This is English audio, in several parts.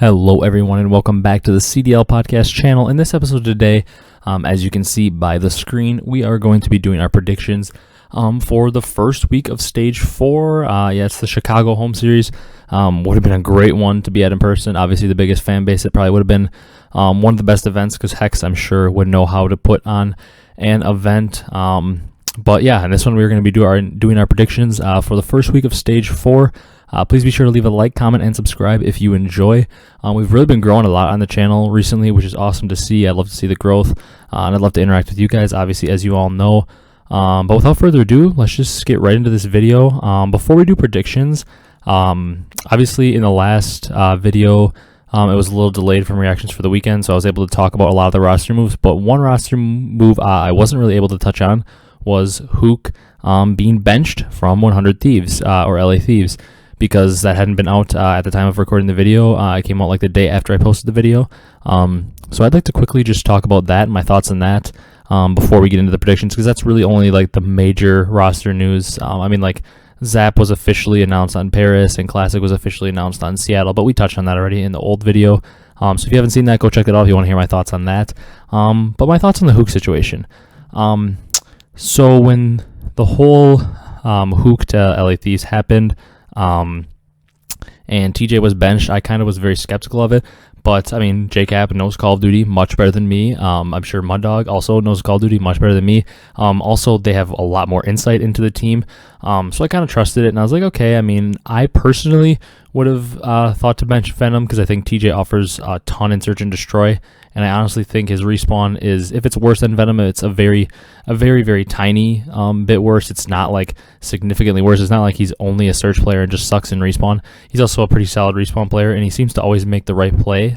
Hello everyone and welcome back to the CDL podcast channel. In this episode today, as you can see by the screen, we are going to be doing our predictions for the first week of stage 4. It's the Chicago home series. Would have been a great one to be at in person. Obviously the biggest fan base. It probably would have been one of the best events because Hecz, I'm sure, would know how to put on an event. But yeah, in this one we're going to be doing our predictions for the first week of stage 4. Please be sure to leave a like, comment, and subscribe if you enjoy. We've really been growing a lot on the channel recently, which is awesome to see. I'd love to see the growth, and I'd love to interact with you guys, obviously, as you all know. But without further ado, let's just get right into this video. Before we do predictions, obviously in the last video, it was a little delayed from reactions for the weekend, so I was able to talk about a lot of the roster moves. But one roster move I wasn't really able to touch on was Huke being benched from 100 Thieves, or LA Thieves, because that hadn't been out at the time of recording the video. It came out like the day after I posted the video. So I'd like to quickly just talk about that and my thoughts on that before we get into the predictions, because that's really only like the major roster news. I mean, like Zap was officially announced on Paris and Classic was officially announced on Seattle, but we touched on that already in the old video. So if you haven't seen that, go check it out if you want to hear my thoughts on that. But my thoughts on the Huke situation. So when the whole Huke to LA Thieves happened, and TJ was benched, I kind of was very skeptical of it. But I mean, JCap knows Call of Duty much better than me. I'm sure Muddog also knows Call of Duty much better than me. Also, they have a lot more insight into the team. So I kind of trusted it, and I was like, okay. I mean, I personally would have thought to bench Venom because I think TJ offers a ton in Search and Destroy, and I honestly think his respawn is, if it's worse than Venom, it's a very, very tiny bit worse. It's not like significantly worse. It's not like he's only a search player and just sucks in respawn. He's also a pretty solid respawn player, and he seems to always make the right play.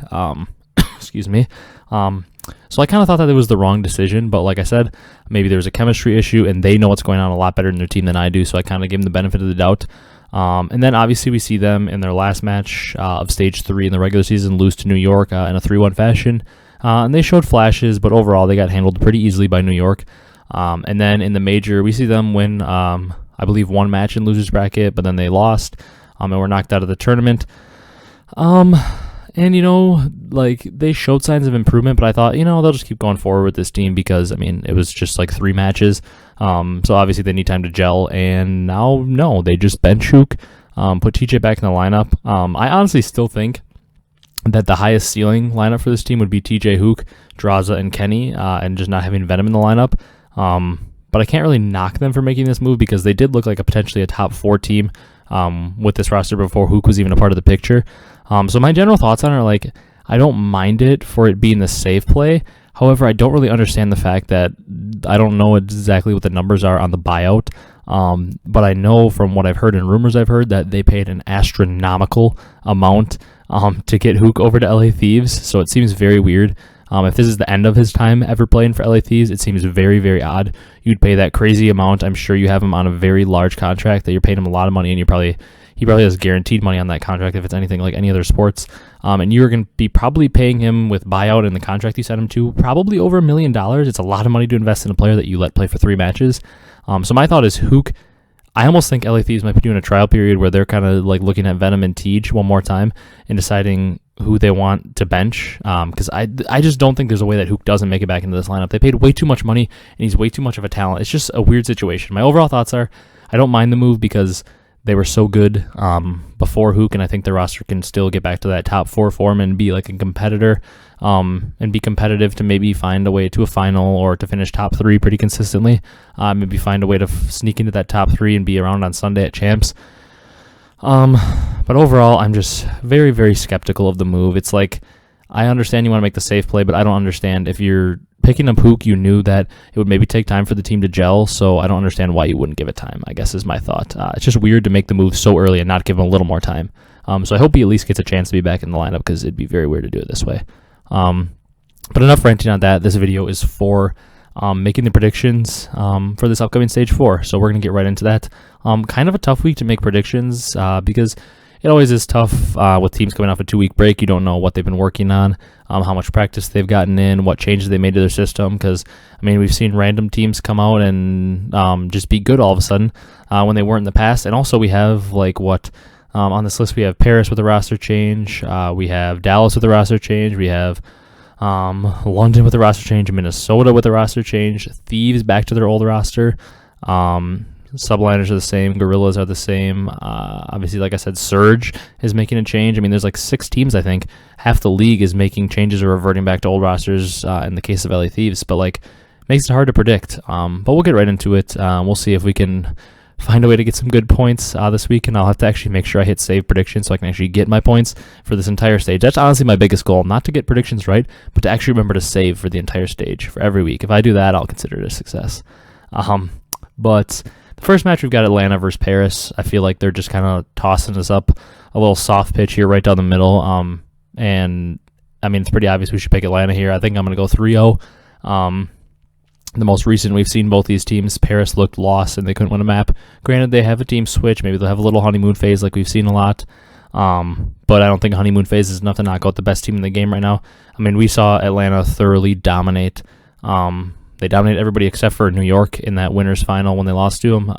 Excuse me. So I kind of thought that it was the wrong decision, but like I said, maybe there was a chemistry issue, and they know what's going on a lot better in their team than I do, so I kind of gave them the benefit of the doubt. And then obviously we see them in their last match of Stage 3 in the regular season lose to New York in a 3-1 fashion. And they showed flashes, but overall they got handled pretty easily by New York. And then in the major, we see them win, I believe, one match in losers bracket, but then they lost and were knocked out of the tournament. And, you know, like, they showed signs of improvement, but I thought, you know, they'll just keep going forward with this team because, I mean, it was just like 3 matches. So obviously they need time to gel, and now, no, they just bench Huke, put TJ back in the lineup. I honestly still think that the highest ceiling lineup for this team would be TJ, Huke, Draza, and Kenny, and just not having Venom in the lineup. But I can't really knock them for making this move because they did look like potentially a top 4 team with this roster before Huke was even a part of the picture. So my general thoughts on it are, like, I don't mind it for it being the safe play. However, I don't really understand the fact that I don't know exactly what the numbers are on the buyout. But I know from what I've heard and rumors I've heard that they paid an astronomical amount to get Huke over to LA Thieves. So it seems very weird. If this is the end of his time ever playing for LA Thieves, it seems very, very odd. You'd pay that crazy amount. I'm sure you have him on a very large contract that you're paying him a lot of money, and he probably has guaranteed money on that contract if it's anything like any other sports. And you're going to be probably paying him with buyout and the contract you sent him to probably over $1 million. It's a lot of money to invest in a player that you let play for 3 matches. So my thought is Huke. I almost think LA Thieves might be doing a trial period where they're kind of like looking at Venom and Tej one more time and deciding who they want to bench. Because I just don't think there's a way that Huke doesn't make it back into this lineup. They paid way too much money, and he's way too much of a talent. It's just a weird situation. My overall thoughts are I don't mind the move because they were so good before Huke, and I think the roster can still get back to that top 4 form and be like a competitor, and be competitive to maybe find a way to a final or to finish top 3 pretty consistently. Maybe find a way to sneak into that top 3 and be around on Sunday at Champs. But overall, I'm just very, very skeptical of the move. It's like, I understand you want to make the safe play, but I don't understand if you're picking up Huke, you knew that it would maybe take time for the team to gel, so I don't understand why you wouldn't give it time, I guess is my thought. It's just weird to make the move so early and not give him a little more time. So I hope he at least gets a chance to be back in the lineup because it'd be very weird to do it this way. But enough ranting on that. This video is for making the predictions for this upcoming Stage 4, so we're going to get right into that. Kind of a tough week to make predictions because it always is tough with teams coming off a 2-week break. You don't know what they've been working on, how much practice they've gotten in, what changes they made to their system. Because, I mean, we've seen random teams come out and just be good all of a sudden when they weren't in the past. And also we have, like, On this list, we have Paris with a roster change. We have Dallas with a roster change. We have London with a roster change. Minnesota with a roster change. Thieves back to their old roster. Subliners are the same. Gorillas are the same. Obviously, like I said, Surge is making a change. I mean, there's like 6 teams, I think. Half the league is making changes or reverting back to old rosters in the case of LA Thieves. But, like, makes it hard to predict. But we'll get right into it. We'll see if we can find a way to get some good points this week, and I'll have to actually make sure I hit save predictions so I can actually get my points for this entire stage. That's honestly my biggest goal, not to get predictions right, but to actually remember to save for the entire stage for every week. If I do that, I'll consider it a success. But the first match, we've got Atlanta versus Paris. I feel like they're just kind of tossing us up a little soft pitch here right down the middle. And, I mean, it's pretty obvious we should pick Atlanta here. I think I'm going to go 3-0. The most recent we've seen both these teams, Paris looked lost and they couldn't win a map. Granted, they have a team switch. Maybe they'll have a little honeymoon phase like we've seen a lot. But I don't think a honeymoon phase is enough to knock out the best team in the game right now. I mean, we saw Atlanta thoroughly dominate. They dominated everybody except for New York in that winners final when they lost to them.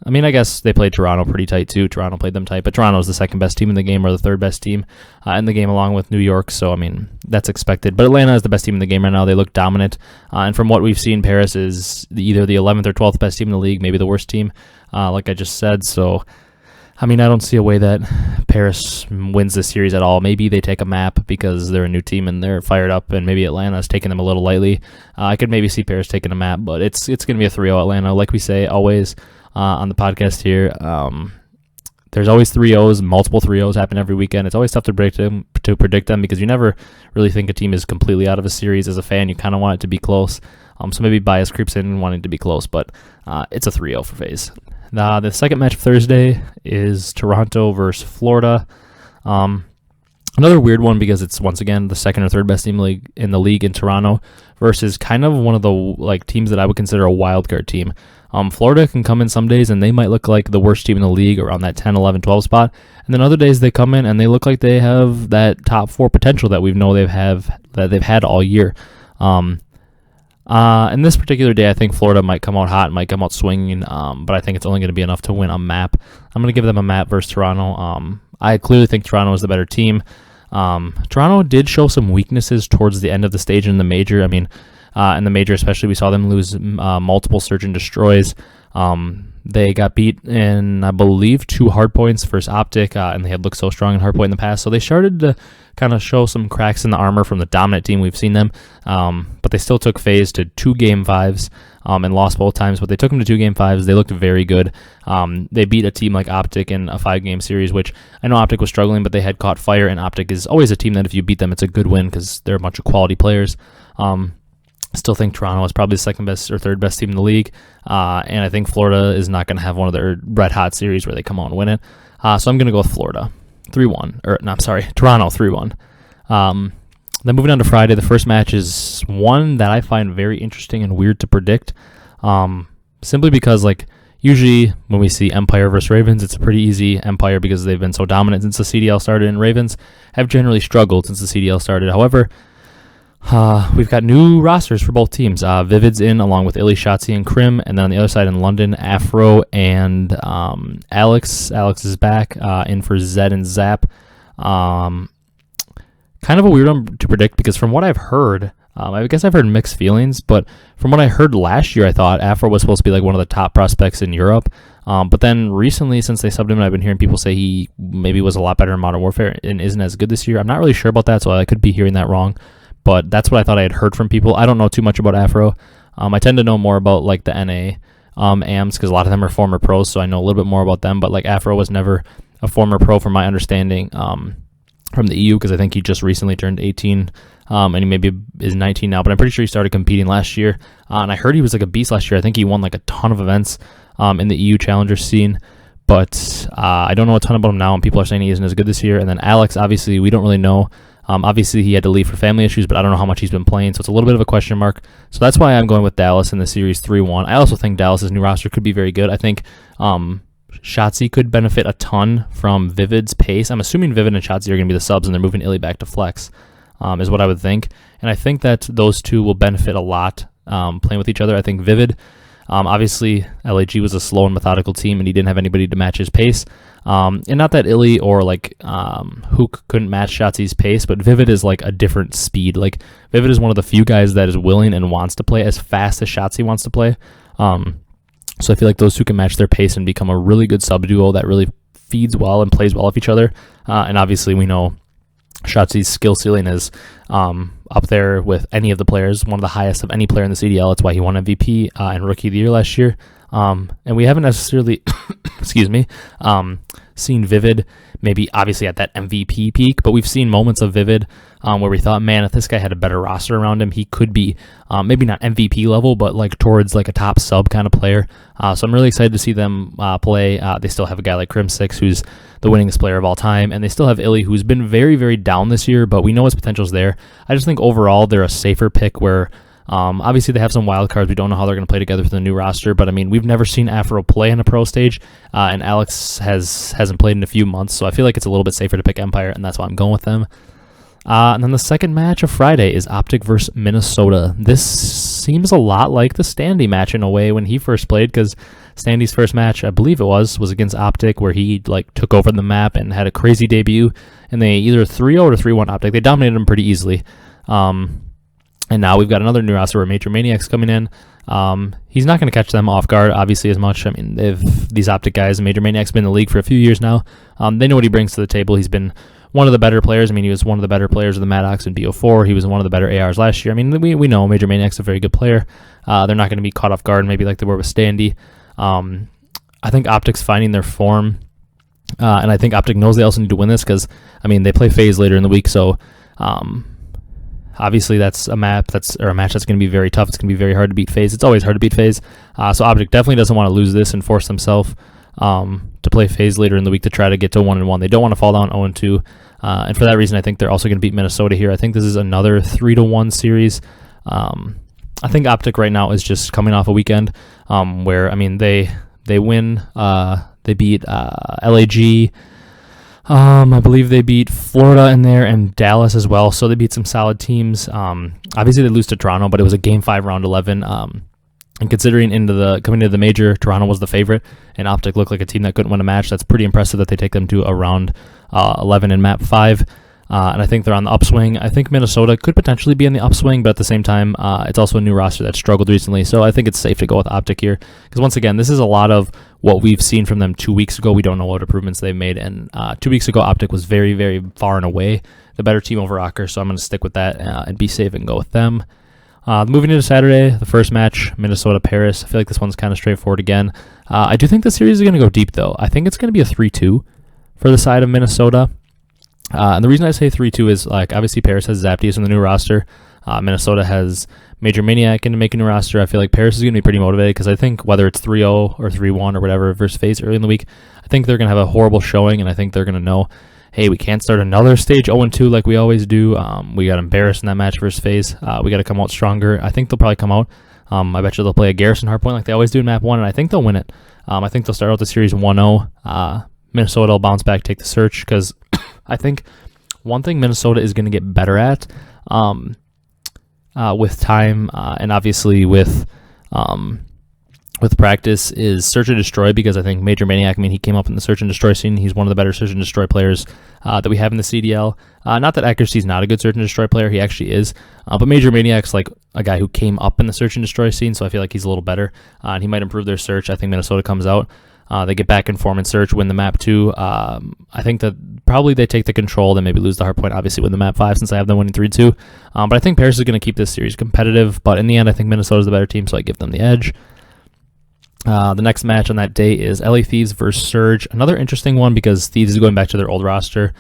I mean, I guess they played Toronto pretty tight too. Toronto played them tight, but Toronto's the second best team in the game or the third best team in the game along with New York. So, I mean, that's expected. But Atlanta is the best team in the game right now. They look dominant. And from what we've seen, Paris is either the 11th or 12th best team in the league, maybe the worst team, like I just said. So, I mean, I don't see a way that Paris wins this series at all. Maybe they take a map because they're a new team and they're fired up, and maybe Atlanta's taking them a little lightly. I could maybe see Paris taking a map, but it's going to be a 3-0 Atlanta. Like we say always on the podcast here, there's always 3-0s. Multiple 3-0s happen every weekend. It's always tough to predict them because you never really think a team is completely out of a series. As a fan, you kind of want it to be close. So maybe bias creeps in wanting to be close, but it's a 3-0 for Faze. The second match of Thursday is Toronto versus Florida. Another weird one because it's, once again, the second or third best team in the league in Toronto versus kind of one of the teams that I would consider a wild card team. Florida can come in some days and they might look like the worst team in the league around that 10, 11, 12 spot. And then other days they come in and they look like they have that top 4 potential that they've had all year. In this particular day, I think Florida might come out hot and might come out swinging, but I think it's only going to be enough to win a map. I'm going to give them a map versus Toronto. I clearly think Toronto is the better team. Toronto did show some weaknesses towards the end of the stage in the major. I mean, in the major especially, we saw them lose multiple search and destroys. They got beat in, I believe, 2 hardpoints versus Optic, and they had looked so strong in hardpoint in the past. So they started to kind of show some cracks in the armor from the dominant team we've seen them. But they still took Faze to 2 Game 5s and lost both times. But they took them to 2 Game 5s. They looked very good. They beat a team like Optic in a 5-game series, which I know Optic was struggling, but they had caught fire. And Optic is always a team that if you beat them, it's a good win because they're a bunch of quality players. Still think Toronto is probably the second best or third best team in the league, and I think Florida is not going to have one of their red hot series where they come out and win it. So I'm going to go with Florida 3-1, Toronto 3-1. Then moving on to Friday, the first match is one that I find very interesting and weird to predict, simply because usually when we see Empire versus Ravens, it's a pretty easy Empire because they've been so dominant since the CDL started, and Ravens have generally struggled since the CDL started. However, we've got new rosters for both teams. Vivid's in along with Illy, Shotzi, and Krim. And then on the other side in London, Afro and Alex. Alex is back in for Zed and Zap. Kind of a weird one to predict because from what I've heard, I guess I've heard mixed feelings, but from what I heard last year, I thought Afro was supposed to be one of the top prospects in Europe. But then recently, since they subbed him, I've been hearing people say he maybe was a lot better in Modern Warfare and isn't as good this year. I'm not really sure about that, so I could be hearing that wrong. But that's what I thought I had heard from people. I don't know too much about Afro. I tend to know more about the NA AMs because a lot of them are former pros, so I know a little bit more about them. But Afro was never a former pro from my understanding from the EU because I think he just recently turned 18 and he maybe is 19 now. But I'm pretty sure he started competing last year. And I heard he was a beast last year. I think he won a ton of events in the EU Challenger scene. But I don't know a ton about him now, and people are saying he isn't as good this year. And then Alex, obviously, we don't really know. Obviously, he had to leave for family issues, but I don't know how much he's been playing, so it's a little bit of a question mark. So that's why I'm going with Dallas in the series 3-1. I also think Dallas's new roster could be very good. I think Shotzi could benefit a ton from Vivid's pace. I'm assuming Vivid and Shotzi are going to be the subs, and they're moving Illy back to flex, is what I would think. And I think that those two will benefit a lot playing with each other. I think Vivid Obviously, LAG was a slow and methodical team, and he didn't have anybody to match his pace. And not that Illy or like Huke couldn't match Shotzi's pace, but Vivid is like a different speed. Like Vivid is one of the few guys that is willing and wants to play as fast as Shotzi wants to play. So I feel like those two can match their pace and become a really good sub duo that really feeds well and plays well off each other. And obviously we know Shotzi's skill ceiling is up there with any of the players, one of the highest of any player in the CDL. That's why he won MVP and Rookie of the Year last year. And we haven't necessarily, seen Vivid maybe obviously at that MVP peak, but we've seen moments of Vivid where we thought, man, if this guy had a better roster around him, he could be maybe not MVP level, but like towards like a top sub kind of player. So I'm really excited to see them play. They still have a guy like Crim6, who's the winningest player of all time, and they still have Illy, who's been very, very down this year, but we know his potential's there. I just think overall they're a safer pick where obviously they have some wild cards. We don't know how they're going to play together for the new roster, but I mean, we've never seen Afro play in a pro stage, and Alex hasn't played in a few months, so I feel like it's a little bit safer to pick Empire, and that's why I'm going with them. And then the second match of Friday is Optic versus Minnesota. This seems a lot like the Standy match in a way when he first played, because Standy's first match, I believe it was against Optic, where he like took over the map and had a crazy debut, and they either 3-0 or 3-1 Optic. They dominated him pretty easily. And now we've got another new roster where Major Maniac's coming in. He's not going to catch them off guard, obviously, as much. I mean, these Optic guys, Major Maniac's been in the league for a few years now. They know what he brings to the table. He's been one of the better players. I mean, he was one of the better players of the Maddox in BO4. He was one of the better ARs last year. I mean, we know Major Maniac's a very good player. They're not going to be caught off guard maybe like they were with Standy. I think Optic's finding their form, and I think Optic knows they also need to win this because, I mean, they play Faze later in the week, so obviously that's a match that's going to be very tough. It's going to be very hard to beat Faze. It's always hard to beat Faze. So Optic definitely doesn't want to lose this and force themselves to play Faze later in the week to try to get to 1-1. They don't want to fall down 0-2. And for that reason, I think they're also going to beat Minnesota here. I think this is another 3-1 series. I think Optic right now is just coming off a weekend where, I mean, they win. They beat LAG. I believe they beat Florida in there and Dallas as well. So they beat some solid teams. Obviously they lose to Toronto, but it was a Game 5 round 11. And considering coming into the major, Toronto was the favorite, and Optic looked like a team that couldn't win a match. That's pretty impressive that they take them to a round 11 in map 5. And I think they're on the upswing. I think Minnesota could potentially be on the upswing, but at the same time, it's also a new roster that struggled recently. So I think it's safe to go with Optic here. Because once again, this is a lot of what we've seen from them 2 weeks ago. We don't know what improvements they've made. And 2 weeks ago, Optic was very, very far and away the better team over Rocker. So I'm going to stick with that and be safe and go with them. Moving into Saturday, the first match, Minnesota-Paris. I feel like this one's kind of straightforward again. I do think the series is going to go deep, though. I think it's going to be a 3-2 for the side of Minnesota. And the reason I say 3-2 is, like, obviously Paris has Zaptius in the new roster. Minnesota has Major Maniac into making a new roster. I feel like Paris is going to be pretty motivated because I think whether it's 3-0 or 3-1 or whatever versus Faze early in the week, I think they're going to have a horrible showing, and I think they're going to know, hey, we can't start another stage 0-2 like we always do. We got embarrassed in that match versus Faze. We got to come out stronger. I think they'll probably come out. I bet you they'll play a Garrison hardpoint like they always do in map 1, and I think they'll win it. I think they'll start out the series 1-0. Minnesota will bounce back, take the search, because I think one thing Minnesota is going to get better at with time and obviously with practice is search and destroy, because I think Major Maniac, I mean, he came up in the search and destroy scene. He's one of the better search and destroy players that we have in the CDL. Not that Accuracy is not a good search and destroy player. He actually is. But Major Maniac's like a guy who came up in the search and destroy scene, so I feel like he's a little better. And he might improve their search. I think Minnesota comes out. They get back in form and search, win the map 2. I think that probably they take the control, then maybe lose the hard point, obviously win the map 5 since I have them winning 3-2. But I think Paris is going to keep this series competitive, but in the end I think Minnesota's the better team, so I give them the edge. The next match on that day is LA Thieves versus Surge. Another interesting one because Thieves is going back to their old roster,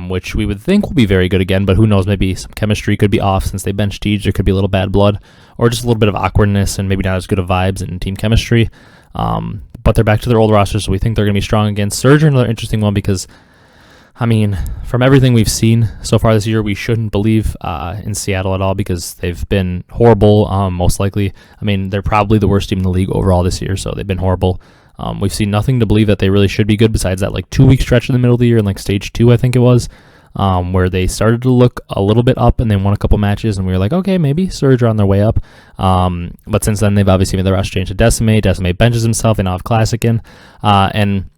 which we would think will be very good again, but who knows, maybe some chemistry could be off since they benched Deej. There could be a little bad blood or just a little bit of awkwardness and maybe not as good of vibes and team chemistry. But they're back to their old roster, so we think they're going to be strong again. Surge are another interesting one because, I mean, from everything we've seen so far this year, we shouldn't believe in Seattle at all because they've been horrible, most likely. I mean, they're probably the worst team in the league overall this year, so they've been horrible. We've seen nothing to believe that they really should be good besides that, like, 2-week stretch in the middle of the year in, like, stage 2, I think it was. where they started to look a little bit up and they won a couple matches, and we were like, okay, maybe Surge are on their way up. But since then, they've obviously made the roster change to Decimate. Decimate benches himself. They now have Classic in. And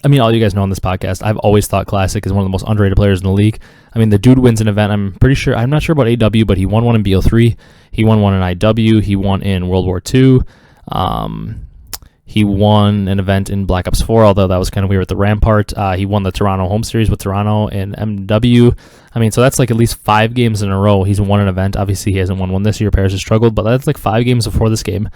I mean, all you guys know on this podcast, I've always thought Classic is one of the most underrated players in the league. I mean, the dude wins an event. I'm not sure about AW, but he won one in BO3. He won one in IW. He won in World War II. He won an event in Black Ops 4, although that was kind of weird with the Rampart. He won the Toronto home series with Toronto in MW. I mean, so that's like at least 5 games in a row he's won an event. Obviously, he hasn't won one this year. Paris has struggled, but that's like 5 games before this game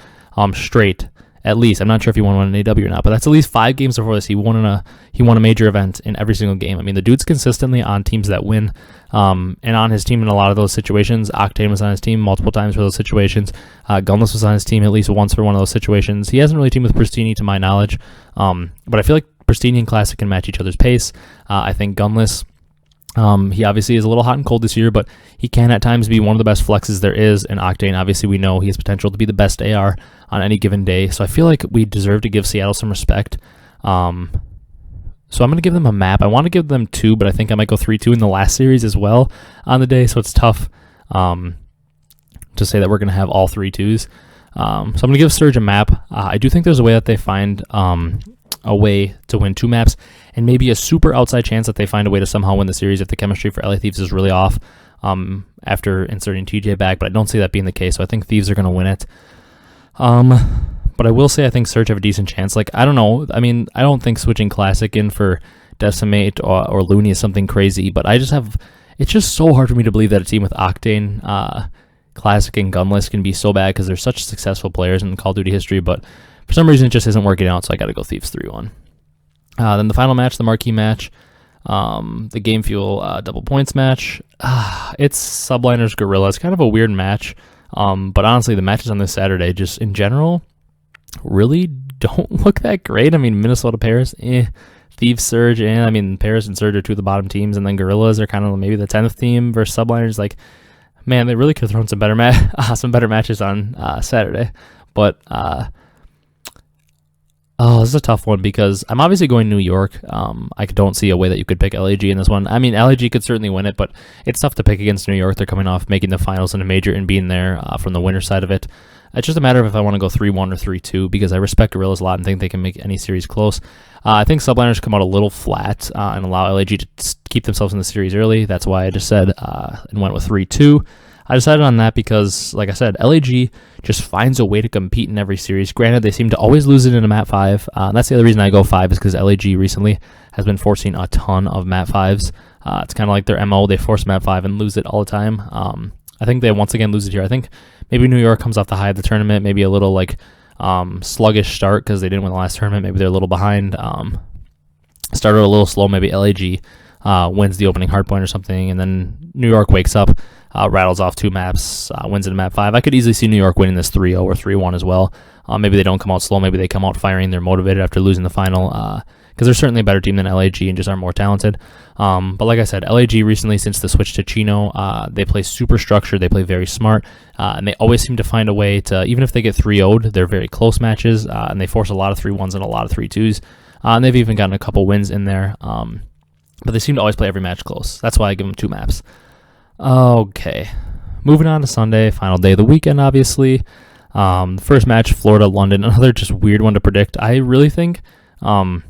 straight. At least, I'm not sure if he won one in AW or not, but that's at least 5 games before this. He won a major event in every single game. I mean, the dude's consistently on teams that win, and on his team in a lot of those situations. Octane was on his team multiple times for those situations. Gunless was on his team at least once for one of those situations. He hasn't really teamed with Pristini to my knowledge, but I feel like Pristini and Classic can match each other's pace. I think Gunless, he obviously is a little hot and cold this year, but he can at times be one of the best flexes there is. And Octane, obviously, we know he has potential to be the best AR on any given day. So I feel like we deserve to give Seattle some respect. So I'm going to give them a map. I want to give them 2, but I think I might go 3-2 in the last series as well on the day. So it's tough to say that we're going to have all 3 2s. So I'm going to give Surge a map. I do think there's a way that they find a way to win 2 maps, and maybe a super outside chance that they find a way to somehow win the series if the chemistry for LA Thieves is really off after inserting TJ back, but I don't see that being the case, so I think Thieves are going to win it. But I will say I think Surge have a decent chance. Like, I don't know. I mean, I don't think switching Classic in for Decimate or Looney is something crazy, but it's just so hard for me to believe that a team with Octane, Classic, and Gunless can be so bad because they're such successful players in Call of Duty history, but for some reason it just isn't working out, so I got to go Thieves 3-1. Then the final match, the marquee match, the Game Fuel double points match. It's Subliners Gorilla. It's kind of a weird match, but honestly, the matches on this Saturday, just in general, really don't look that great. I mean, Minnesota Paris, Thieves Surge, and I mean, Paris and Surge are 2 of the bottom teams, and then Gorillas are kind of maybe the 10th team versus Subliners. Like, man, they really could have thrown some better matches on Saturday, but this is a tough one because I'm obviously going New York. I don't see a way that you could pick LAG in this one. I mean, LAG could certainly win it, but it's tough to pick against New York. They're coming off making the finals in a major and being there from the winner side of it. It's just a matter of if I want to go 3-1 or 3-2 because I respect Gorillas a lot and think they can make any series close. I think Subliners come out a little flat and allow LAG to keep themselves in the series early. That's why I just said and went with 3-2. I decided on that because, like I said, LAG just finds a way to compete in every series. Granted, they seem to always lose it in a map 5. That's the other reason I go 5 is because LAG recently has been forcing a ton of map 5s. It's kind of like their MO. They force map 5 and lose it all the time. I think they once again lose it here. I think maybe New York comes off the high of the tournament, maybe a little like sluggish start because they didn't win the last tournament. Maybe they're a little behind. Started a little slow. Maybe LAG wins the opening hardpoint or something, and then New York wakes up. Rattles off 2 maps, wins in map 5. I could easily see New York winning this 3-0 or 3-1 as well. Maybe they don't come out slow. Maybe they come out firing. They're motivated after losing the final because they're certainly a better team than LAG and just are more talented. But like I said, LAG recently, since the switch to Chino, they play super structured. They play very smart, and they always seem to find a way to, even if they get 3-0'd, they're very close matches, and they force a lot of 3-1s and a lot of 3-2s. And they've even gotten a couple wins in there, but they seem to always play every match close. That's why I give them 2 maps. Okay, moving on to Sunday, final day of the weekend, obviously. First match, Florida-London, another just weird one to predict. I really think, with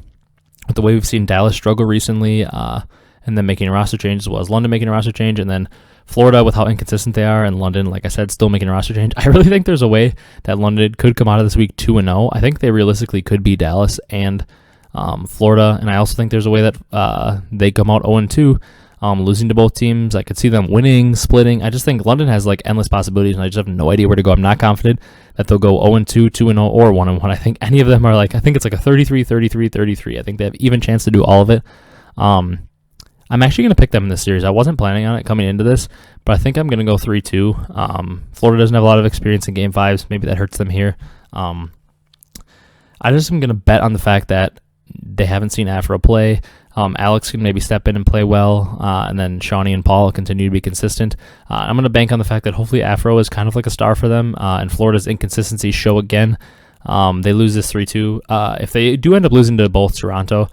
the way we've seen Dallas struggle recently, and then making a roster change, as well as London making a roster change, and then Florida with how inconsistent they are, and London, like I said, still making a roster change. I really think there's a way that London could come out of this week 2-0. I think they realistically could beat Dallas and Florida, and I also think there's a way that they come out 0-2. Losing to both teams. I could see them winning, splitting. I just think London has like endless possibilities, and I just have no idea where to go. I'm not confident that they'll go 0-2, 2-0, or 1-1. I think any of them are like, I think it's like a 33, 33, 33. I think they have even chance to do all of it. I'm actually going to pick them in this series. I wasn't planning on it coming into this, but I think I'm going to go 3-2. Florida doesn't have a lot of experience in Game 5s. Maybe that hurts them here. I just am going to bet on the fact that they haven't seen Afro play. Alex can maybe step in and play well, and then Shawnee and Paul continue to be consistent. I'm going to bank on the fact that hopefully Afro is kind of like a star for them, and Florida's inconsistencies show again. They lose this 3-2. If they do end up losing to both Toronto,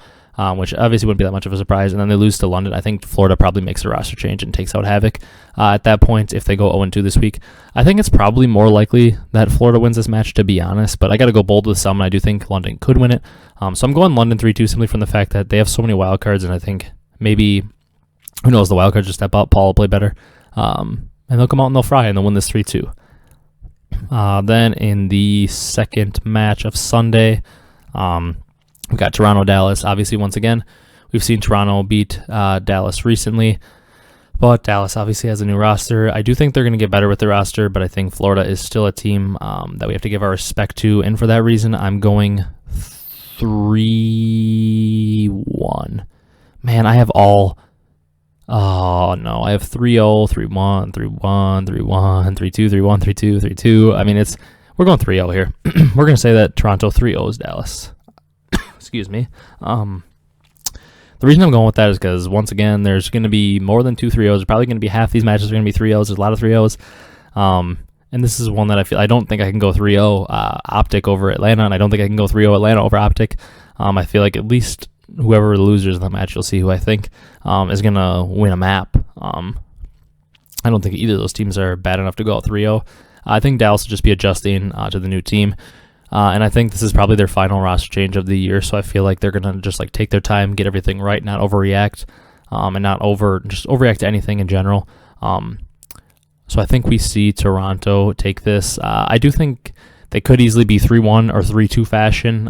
which obviously wouldn't be that much of a surprise. And then they lose to London. I think Florida probably makes a roster change and takes out Havoc at that point if they go 0-2 this week. I think it's probably more likely that Florida wins this match, to be honest, but I got to go bold with some, and I do think London could win it. So I'm going London 3-2 simply from the fact that they have so many wild cards, and I think maybe, who knows, the wild cards just step up, Paul will play better, and they'll come out and they'll fry, and they'll win this 3-2. Then in the second match of Sunday, we got Toronto-Dallas. Obviously, once again, we've seen Toronto beat Dallas recently, but Dallas obviously has a new roster. I do think they're going to get better with the roster, but I think Florida is still a team that we have to give our respect to, and for that reason, I'm going 3-1. Man, I have all... Oh, no, I have 3-0, 3-1, 3-1, 3-1, 3-2, 3-1, 3-2, 3-2. I mean, we're going 3-0 here. We're going to say that Toronto 3-0s Dallas. Excuse me. The reason I'm going with that is because, once again, there's going to be more than 2 3-0s. There's probably going to be half these matches are going to be 3-0s. There's a lot of 3-0s. And this is one that I don't think I can go 3-0 Optic over Atlanta, and I don't think I can go 3-0 Atlanta over Optic. I feel like at least whoever the losers of the match, you'll see who I think is going to win a map. I don't think either of those teams are bad enough to go out 3-0. I think Dallas will just be adjusting to the new team. And I think this is probably their final roster change of the year, so I feel like they're going to just take their time, get everything right, not overreact, and not overreact to anything in general. So I think we see Toronto take this. I do think they could easily be 3-1 or 3-2 fashion.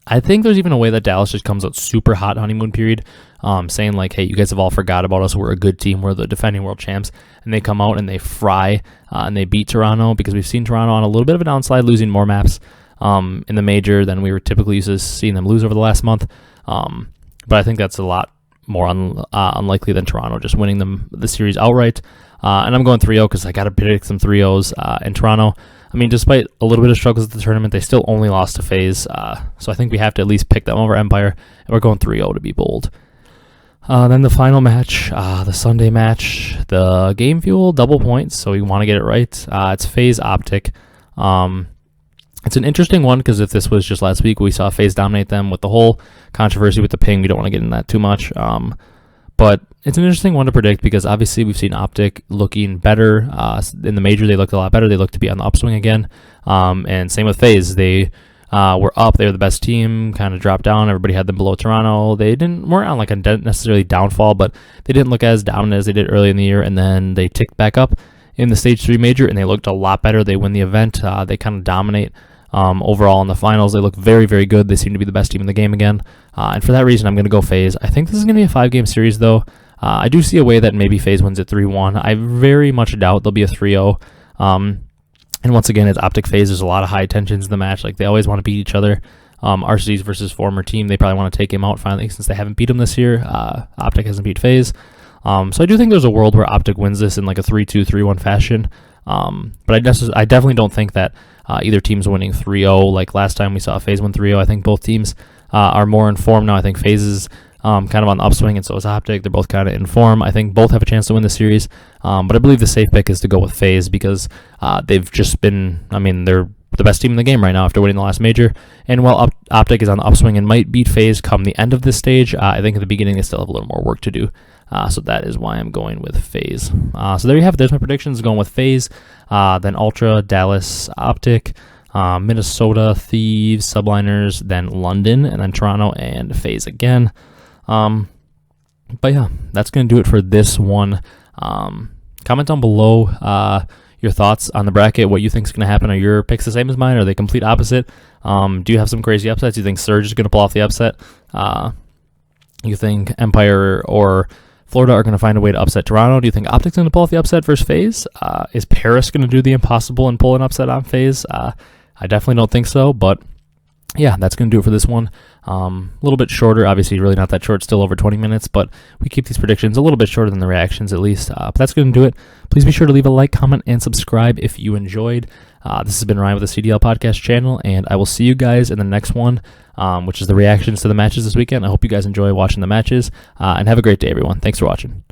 I think there's even a way that Dallas just comes out super hot honeymoon period, saying hey, you guys have all forgot about us. We're a good team. We're the defending world champs. And they come out and they fry and they beat Toronto, because we've seen Toronto on a little bit of a downslide, losing more maps in the major than we were typically used to seeing them lose over the last month. But I think that's a lot more unlikely than Toronto just winning the series outright. And I'm going 3-0 because I got to predict some 3-0s in Toronto. I mean, despite a little bit of struggles at the tournament, they still only lost to Faze. So I think we have to at least pick them over Empire, and we're going 3-0 to be bold. Then the final match, the Sunday match, the Game Fuel double points, so we want to get it right. It's Faze Optic. It's an interesting one because if this was just last week, we saw Faze dominate them with the whole controversy with the ping. We don't want to get into that too much. But it's an interesting one to predict because obviously we've seen Optic looking better. In the major, they looked a lot better. They look to be on the upswing again. And same with Faze. They were up. They were the best team, kind of dropped down. Everybody had them below Toronto. They weren't on a necessarily downfall, but they didn't look as down as they did early in the year. And then they ticked back up in the Stage 3 major, and they looked a lot better. They win the event. They kind of dominate. Overall in the finals, they look very, very good. They seem to be the best team in the game again. And for that reason, I'm going to go Faze. I think this is going to be a 5-game series, though. I do see a way that maybe Faze wins it 3-1. I very much doubt there'll be a 3-0. And once again, it's Optic Faze. There's a lot of high tensions in the match. They always want to beat each other. Arcitys versus former team. They probably want to take him out finally since they haven't beat him this year. Optic hasn't beat Faze. So I do think there's a world where Optic wins this in a 3-2, 3-1 fashion. But I definitely don't think that either team's winning 3-0 like last time we saw Faze win 3-0. I think both teams are more in form now. I think Faze is kind of on the upswing, and so is Optic. They're both kind of in form. I think both have a chance to win the series, but I believe the safe pick is to go with Faze because they've just been, they're the best team in the game right now after winning the last major. And while Optic is on the upswing and might beat Faze come the end of this stage, I think at the beginning they still have a little more work to do. So that is why I'm going with Faze. So there you have it. There's my predictions going with Faze, then Ultra, Dallas, Optic, Minnesota, Thieves, Subliners, then London, and then Toronto and Faze again. But yeah, that's going to do it for this one. Comment down below your thoughts on the bracket, what you think is going to happen. Are your picks the same as mine? Are they complete opposite? Do you have some crazy upsets? Do you think Surge is going to pull off the upset? You think Empire or Florida are going to find a way to upset Toronto? Do you think Optic's going to pull off the upset versus Faze? Is Paris going to do the impossible and pull an upset on Faze? I definitely don't think so, but yeah, that's going to do it for this one. A little bit shorter, obviously really not that short, still over 20 minutes, but we keep these predictions a little bit shorter than the reactions at least. But that's going to do it. Please be sure to leave a like, comment, and subscribe if you enjoyed. This has been Ryan with the CDL Podcast channel, and I will see you guys in the next one, which is the reactions to the matches this weekend. I hope you guys enjoy watching the matches, and have a great day, everyone. Thanks for watching.